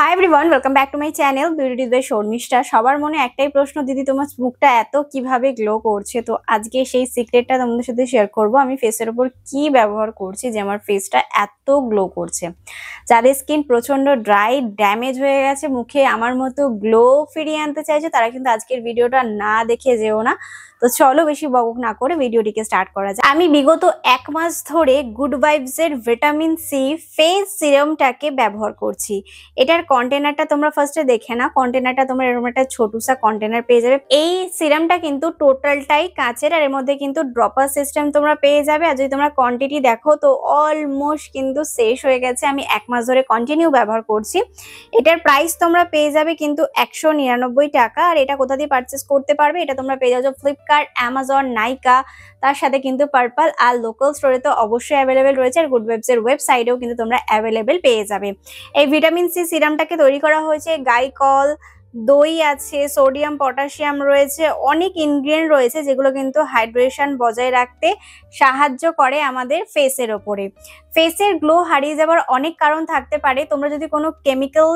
High everyone, welcome back to my channel beauty by Sharmishtha. সবার মনে একটাই প্রশ্ন, দিদি তোমার মুখটা এত কিভাবে গ্লো করছে? তো আজকে সেই সিক্রেটটা তোমাদের সাথে শেয়ার করব। আমি ফেসের উপর কি ব্যবহার করছি যে আমার ফেসটা এত গ্লো করছে। যাদের স্কিন প্রচন্ড ড্রাই ড্যামেজ হয়ে গেছে, মুখে আমার মতো গ্লো ফিরিয়ে আনতে চাইছে, তারা কিন্তু আজকের ভিডিওটা না দেখে যেও না। তো চলো বেশি বকবক না করে ভিডিওটিকে স্টার্ট করা যায়। আমি বিগত 1 মাস ধরে গুড ভাইবস এর ভিটামিন সি ফেস সিরামটাকে ব্যবহার করছি। এটার কন্টেনারটা তোমরা ফার্স্টে দেখে না। কন্টেনারটা তোমরা এরকম একটা ছোটসা কন্টেনার পেয়ে যাবে। এই সিরামটা কিন্তু টোটালটাই কাঁচের, আর এর মধ্যে কিন্তু ড্রপার সিস্টেম তোমরা পেয়ে যাবে। আর যদি তোমরা কোয়ান্টিটি দেখো তো অলমোস্ট কিন্তু শেষ হয়ে গেছে। আমি 1 মাস ধরে কন্টিনিউ ব্যবহার করছি। এটার প্রাইস তোমরা পেয়ে যাবে কিন্তু 199 টাকা। আর এটা কোথা দিয়ে পারচেস করতে পারবে? এটা তোমরা পেয়ে যাচ্ছ ফ্লিপকার্ট, অ্যামাজন, নাইকা, তার সাথে কিন্তু পার্পল আর লোকাল স্টোরে তো অবশ্যই অ্যাভেলেবেল রয়েছে। আর গুড ভাইবস এর ওয়েবসাইটেও কিন্তু তোমরা অ্যাভেলেবেল পেয়ে যাবে। এই ভিটামিন সি সিরামটাকে তৈরি করা হয়েছে গাইকল, দই আছে, সোডিয়াম পটাশিয়াম রয়েছে, অনেক ইনগ্রিডিয়েন্ট রয়েছে যেগুলো কিন্তু হাইড্রেশন বজায় রাখতে সাহায্য করে আমাদের ফেসের ওপরে। ফেসের গ্লো হারিয়ে যাওয়ার অনেক কারণ থাকতে পারে। তোমরা যদি কোনো কেমিক্যাল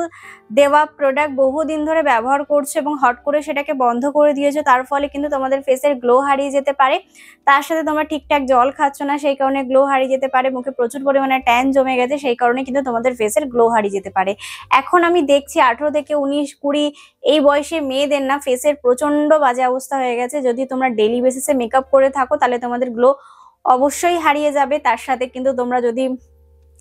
দেওয়া প্রোডাক্ট বহুদিন ধরে ব্যবহার করছো এবং হট করে সেটাকে বন্ধ করে দিয়েছো, তার ফলে কিন্তু তোমাদের ফেসের গ্লো হারিয়ে যেতে পারে। তার সাথে তোমরা ঠিকঠাক জল খাচ্ছ না, সেই কারণে গ্লো হারিয়ে যেতে পারে। মুখে প্রচুর পরিমাণে ট্যান জমে গেছে, সেই কারণে কিন্তু তোমাদের ফেসের গ্লো হারিয়ে যেতে পারে। এখন আমি দেখছি 18 থেকে 19, 20 এই বয়সে মেয়েদের না ফেসের প্রচন্ড বাজে অবস্থা হয়ে গেছে। যদি তোমরা ডেইলি বেসিসে মেকআপ করে থাকো তাহলে তোমাদের গ্লো অবশ্যই হারিয়ে যাবে। তার সাথে কিন্তু তোমরা যদি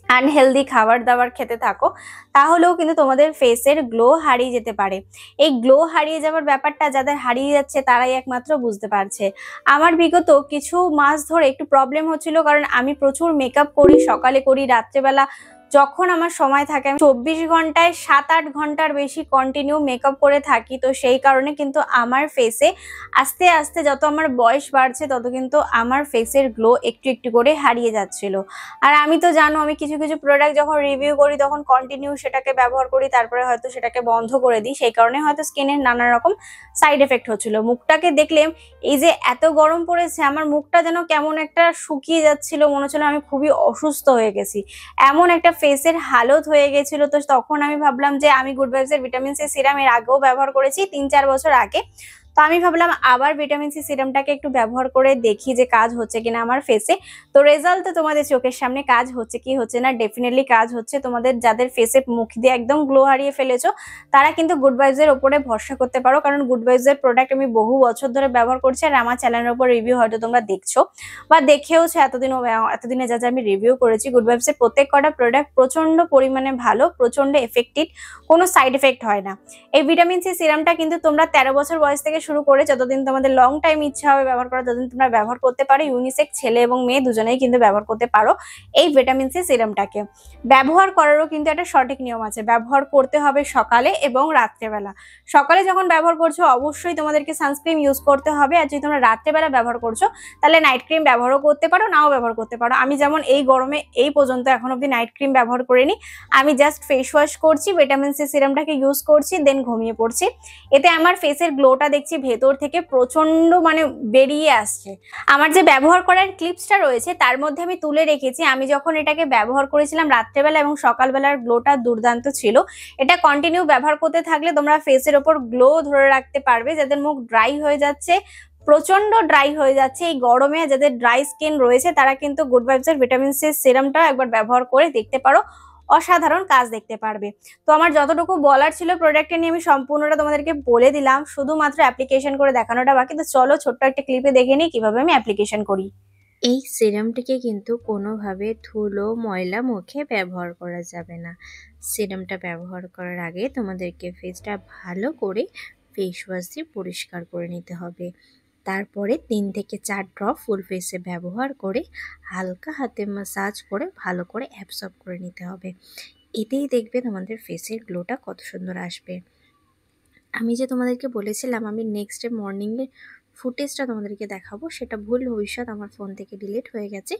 আনহেলদি খাবার দাবার খেতে থাকো তাহলেও কিন্তু তোমাদের ফেসের গ্লো হারিয়ে যেতে পারে। এই গ্লো হারিয়ে যাওয়ার ব্যাপারটা যাদের হারিয়ে যাচ্ছে তারাই একমাত্র বুঝতে পারছে। আমার বিগত কিছু মাস ধরে একটু প্রবলেম হচ্ছিল, কারণ আমি প্রচুর মেকআপ করি, সকালে করি, রাত্রেবেলা যখন আমার সময় থাকে আমি 24 ঘন্টায় 7-8 ঘন্টার বেশি কন্টিনিউ মেকআপ করে থাকি। তো সেই কারণে কিন্তু আমার ফেসে আস্তে আস্তে যত আমার বয়স বাড়ছে তত কিন্তু আমার ফেসের গ্লো একটু একটু করে হারিয়ে যাচ্ছিল। আর আমি তো জানো, আমি কিছু কিছু প্রোডাক্ট যখন রিভিউ করি তখন কন্টিনিউ সেটাকে ব্যবহার করি, তারপরে হয়তো সেটাকে বন্ধ করে দিই। সেই কারণে হয়তো স্কিনের নানা রকম সাইড এফেক্ট হচ্ছিল। মুখটাকে দেখলাম এই যে এত গরম পড়েছে, আমার মুখটা যেন কেমন একটা শুকিয়ে যাচ্ছিল, মনে হচ্ছিল আমি খুবই অসুস্থ হয়ে গেছি, এমন একটা ফেসের হালত হয়ে গেছিল। তো তখন আমি ভাবলাম যে আমি গুড ভাইবস এর ভিটামিন সি সিরাম এর আগেও ব্যবহার করেছি 3-4 বছর আগে। তো আমি ভাবলাম আবার ভিটামিন সি সিরামটাকে একটু ব্যবহার করে দেখি যে কাজ হচ্ছে কিনা আমার ফেসে। তো রেজাল্ট তো তোমাদের চোখের সামনে। কাজ হচ্ছে কি হচ্ছে না, ডেফিনেটলি কাজ হচ্ছে। তোমাদের যাদের ফেসে মুখ দিয়ে একদম গ্লো হারিয়ে ফেলেছো তারা কিন্তু গুড ভাইবস এর উপরে ভরসা করতে পারো, কারণ গুড ভাইবস এর প্রোডাক্ট আমি বহু বছর ধরে ব্যবহার করছি। আর আমার চ্যানেলের উপর রিভিউ হয়তো তোমরা দেখছো বা দেখেওছো এতদিনে যা যা আমি রিভিউ করেছি। গুড ভাইবস এর প্রত্যেক কটা প্রোডাক্ট প্রচন্ড পরিমাণে ভালো, প্রচন্ড এফেক্টিভ, কোনো সাইড এফেক্ট হয় না। এই ভিটামিন সি সিরামটা কিন্তু তোমরা 13 বছর বয়স থেকে শুরু করে যতদিন তোমাদের লং টাইম ইচ্ছা হবে ব্যবহার করা ততদিন তোমরা ব্যবহার করতে পারো। ইউনিসেক্স ছেলে এবং মেয়ে দুজনেই কিন্তু ব্যবহার করতে পারো এই ভিটামিন সি সিরামটাকে। ব্যবহার করারও কিন্তু একটা সঠিক নিয়ম আছে। ব্যবহার করতে হবে সকালে এবং রাত্রেবেলা। সকালে যখন ব্যবহার করছো অবশ্যই তোমাদেরকে সানস্ক্রিন ইউজ করতে হবে। আর যদি তোমরা রাত্রেবেলা ব্যবহার করছো তাহলে নাইট ক্রিম ব্যবহারও করতে পারো, নাও ব্যবহার করতে পারো। আমি যেমন এই গরমে এই পর্যন্ত এখন অব্দি নাইট ক্রিম ব্যবহার করিনি। আমি জাস্ট ফেস ওয়াশ করছি, ভিটামিন সি সিরামটাকে ইউজ করছি, দেন ঘুমিয়ে পড়ছি। এতে আমার ফেসের গ্লোটা দেখছি ভেতর থেকে প্রচন্ড বেরিয়ে আসছে। আমার যে ব্যবহার করার ক্লিপসটা রয়েছে তার মধ্যে আমি তুলে রেখেছি আমি যখন এটাকে ব্যবহার করেছিলাম রাত্রেবেলা এবং সকালবেলার গ্লোটা দুর্দান্ত ছিল। এটা কন্টিনিউ ব্যবহার করতে থাকলে তোমরা ফেসের ওপর গ্লো ধরে রাখতে পারবে। যাদের মুখ ড্রাই হয়ে যাচ্ছে, প্রচন্ড ড্রাই হয়ে যাচ্ছে এই গরমে, যাদের ড্রাই স্কিন রয়েছে তারা কিন্তু গুড ভাইবস এর ভিটামিন সি সিরামটা একবার ব্যবহার করে দেখতে পারো, অসাধারণ কাজ দেখতে পারবে। তো আমার যতটুকু বলার ছিল প্রোডাক্টটা নিয়ে আমি সম্পূর্ণটা তোমাদেরকে বলে দিলাম, শুধুমাত্র অ্যাপ্লিকেশন করে দেখানোটা বাকি। তো চলো ছোট্ট একটা ক্লিপে দেখে নিই কিভাবে আমি অ্যাপ্লিকেশন করি। এই সিরামটিকে কিন্তু কোনোভাবে ধুলো ময়লা মুখে ব্যবহার করা যাবে না। সিরামটা ব্যবহার করার আগে তোমাদেরকে ফেসটা ভালো করে ফেস ওয়াশ দিয়ে পরিষ্কার করে নিতে হবে। তারপরে 3 থেকে 4 ড্রপ ফুল ফেসে ব্যবহার করে হালকা হাতে ম্যাসাজ করে ভালো করে অ্যাবসর্ব করে নিতে হবে। এতেই দেখবে তোমাদের ফেসের গ্লোটা কত সুন্দর আসবে। আমি যে তোমাদেরকে বলেছিলাম আমি নেক্সট ডে মর্নিংয়ে ফুটেজটা তোমাদেরকে দেখাবো সেটা ভুল ভবিষ্যৎ আমার ফোন থেকে ডিলিট হয়ে গেছে,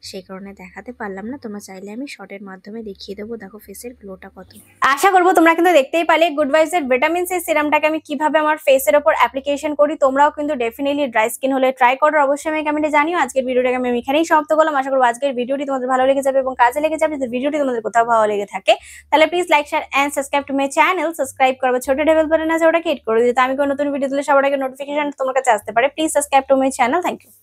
সেই কারণে দেখাতে পারলাম না। তোমরা চাইলে আমি শর্টের মাধ্যমে দেখিয়ে দেবো। দেখো ফেসের গ্লোটা কত। আশা করবো তোমরা কিন্তু দেখতেই পারলে গুড ভাইবস এর ভিটামিন সি সিরামটাকে আমি কিভাবে আমার ফেসের উপর অ্যাপ্লিকেশন করি। তোমরাও কিন্তু ডেফিনেটলি ড্রাই স্কিন হলে ট্রাই করো, অবশ্যই আমি কমেন্টে জানিও। আজকের ভিডিওটাকে আমি এখানেই সমাপ্ত করলাম। আশা করবো আজকের ভিডিওটি তোমাদের ভালো লেগে যাবে এবং কাজে লেগে যাবে। যদি ভিডিওটি তোমাদের কোথাও ভালো লেগে থাকে তাহলে please like share and subscribe to my channel. Subscribe করবে ছোট ডেভেল বাটন আছে, ওটাকে হিট করে দিতে আমি কোনো নতুন ভিডিও দিলে সবার আগে নোটিফিকেশন তোমার কাছে আসতে পারে। Please subscribe to my channel. Thank you.